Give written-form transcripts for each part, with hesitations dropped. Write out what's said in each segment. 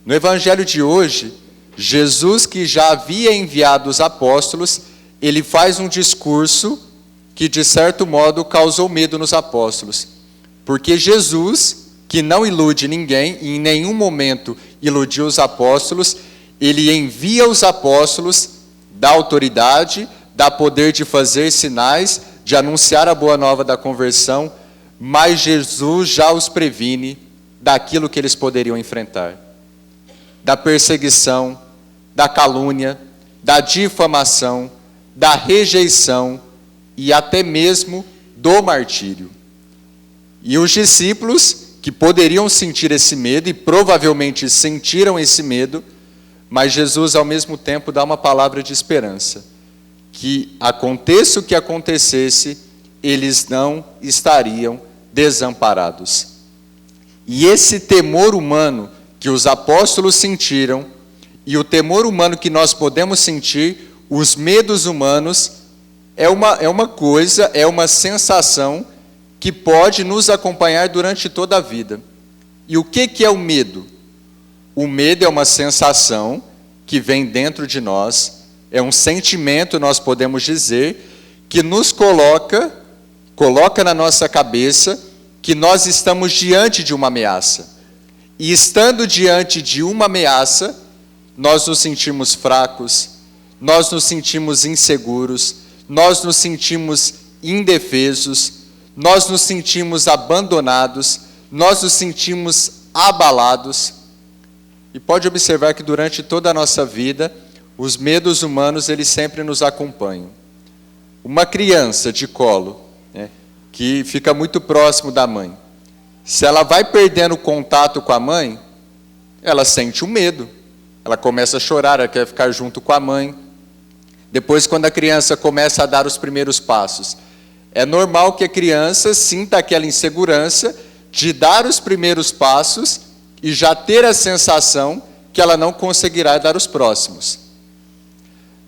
No evangelho de hoje, Jesus, que já havia enviado os apóstolos, ele faz um discurso que, de certo modo, causou medo nos apóstolos. Porque Jesus, que não ilude ninguém, e em nenhum momento iludiu os apóstolos, ele envia os apóstolos, dá autoridade, dá poder de fazer sinais, de anunciar a boa nova da conversão, mas Jesus já os previne daquilo que eles poderiam enfrentar. Da perseguição, da calúnia, da difamação, da rejeição e até mesmo do martírio. E os discípulos, que poderiam sentir esse medo, e provavelmente sentiram esse medo, mas Jesus ao mesmo tempo dá uma palavra de esperança, que aconteça o que acontecesse, eles não estariam desamparados. E esse temor humano que os apóstolos sentiram, e o temor humano que nós podemos sentir, os medos humanos, é uma sensação que pode nos acompanhar durante toda a vida. E o que é o medo? O medo é uma sensação que vem dentro de nós, é um sentimento, nós podemos dizer, que nos coloca na nossa cabeça que nós estamos diante de uma ameaça. E estando diante de uma ameaça, nós nos sentimos fracos, nós nos sentimos inseguros, nós nos sentimos indefesos, nós nos sentimos abandonados, nós nos sentimos abalados. E pode observar que durante toda a nossa vida, os medos humanos, eles sempre nos acompanham. Uma criança de colo, que fica muito próximo da mãe, se ela vai perdendo contato com a mãe, ela sente um medo. Ela começa a chorar, ela quer ficar junto com a mãe. Depois, quando a criança começa a dar os primeiros passos, é normal que a criança sinta aquela insegurança de dar os primeiros passos e já ter a sensação que ela não conseguirá dar os próximos.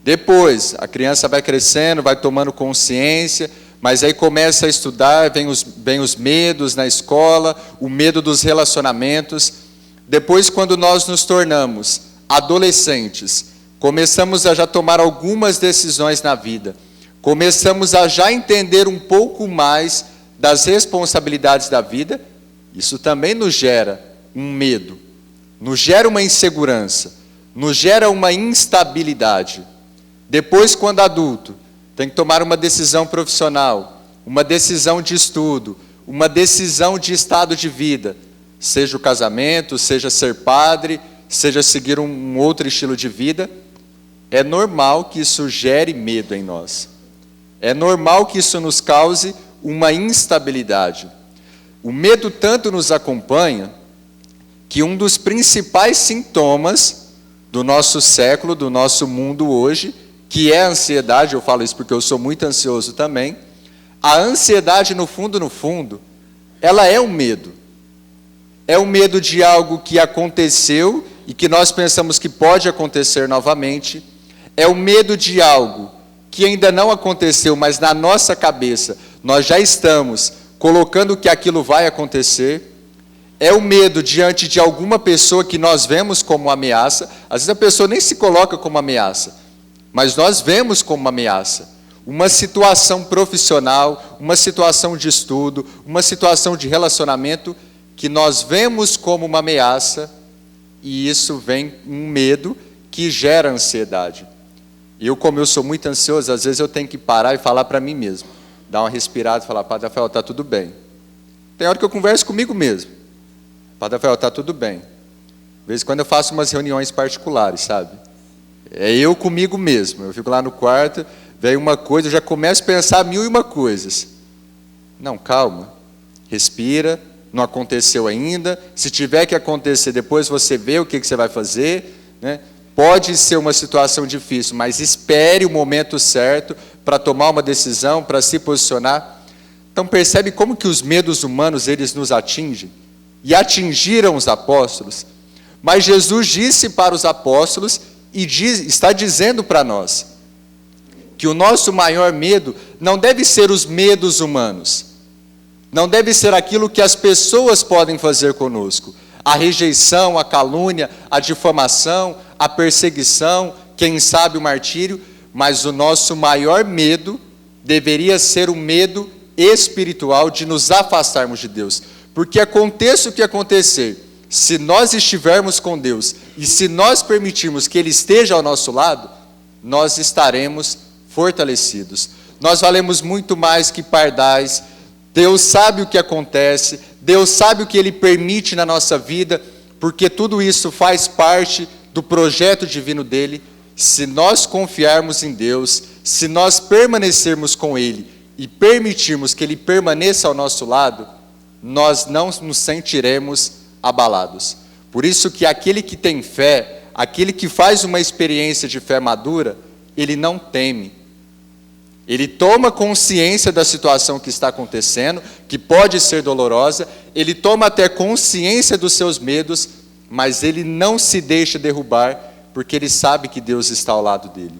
Depois, a criança vai crescendo, vai tomando consciência, mas aí começa a estudar, vem os medos na escola, o medo dos relacionamentos. Depois, quando nós nos tornamos adolescentes, começamos a já tomar algumas decisões na vida, começamos a já entender um pouco mais das responsabilidades da vida, isso também nos gera um medo, nos gera uma insegurança, nos gera uma instabilidade. Depois, quando adulto, tem que tomar uma decisão profissional, uma decisão de estudo, uma decisão de estado de vida, seja o casamento, seja ser padre, seja seguir um outro estilo de vida, é normal que isso gere medo em nós. É normal que isso nos cause uma instabilidade. O medo tanto nos acompanha que um dos principais sintomas do nosso século, do nosso mundo hoje, que é a ansiedade, eu falo isso porque eu sou muito ansioso também, a ansiedade no fundo, ela é um medo. É o medo de algo que aconteceu e que nós pensamos que pode acontecer novamente. É o medo de algo que ainda não aconteceu, mas na nossa cabeça nós já estamos colocando que aquilo vai acontecer. É o medo diante de alguma pessoa que nós vemos como ameaça. Às vezes a pessoa nem se coloca como ameaça, mas nós vemos como uma ameaça. Uma situação profissional, uma situação de estudo, uma situação de relacionamento que nós vemos como uma ameaça, e isso vem um medo que gera ansiedade. Como eu sou muito ansioso, às vezes eu tenho que parar e falar para mim mesmo, dar uma respirada e falar: Padre Rafael, está tudo bem. Tem hora que eu converso comigo mesmo: Padre Rafael, está tudo bem. De vez em quando eu faço umas reuniões particulares, sabe? É eu comigo mesmo. Eu fico lá no quarto, vem uma coisa, eu já começo a pensar 1001 coisas. Não, calma, respira, não aconteceu ainda. Se tiver que acontecer, depois você vê o que você vai fazer, né? Pode ser uma situação difícil, mas espere o momento certo para tomar uma decisão, para se posicionar. Então percebe como que os medos humanos, eles nos atingem, e atingiram os apóstolos. Mas Jesus disse para os apóstolos, e está dizendo para nós, que o nosso maior medo não deve ser os medos humanos, não deve ser aquilo que as pessoas podem fazer conosco, a rejeição, a calúnia, a difamação, a perseguição, quem sabe o martírio, mas o nosso maior medo deveria ser o medo espiritual de nos afastarmos de Deus. Porque aconteça o que acontecer, se nós estivermos com Deus e se nós permitirmos que Ele esteja ao nosso lado, nós estaremos fortalecidos. Nós valemos muito mais que pardais. Deus sabe o que acontece, Deus sabe o que Ele permite na nossa vida, porque tudo isso faz parte do projeto divino dEle. Se nós confiarmos em Deus, se nós permanecermos com Ele e permitirmos que Ele permaneça ao nosso lado, nós não nos sentiremos abalados. Por isso que aquele que tem fé, aquele que faz uma experiência de fé madura, ele não teme. Ele toma consciência da situação que está acontecendo, que pode ser dolorosa, ele toma até consciência dos seus medos, mas ele não se deixa derrubar, porque ele sabe que Deus está ao lado dele.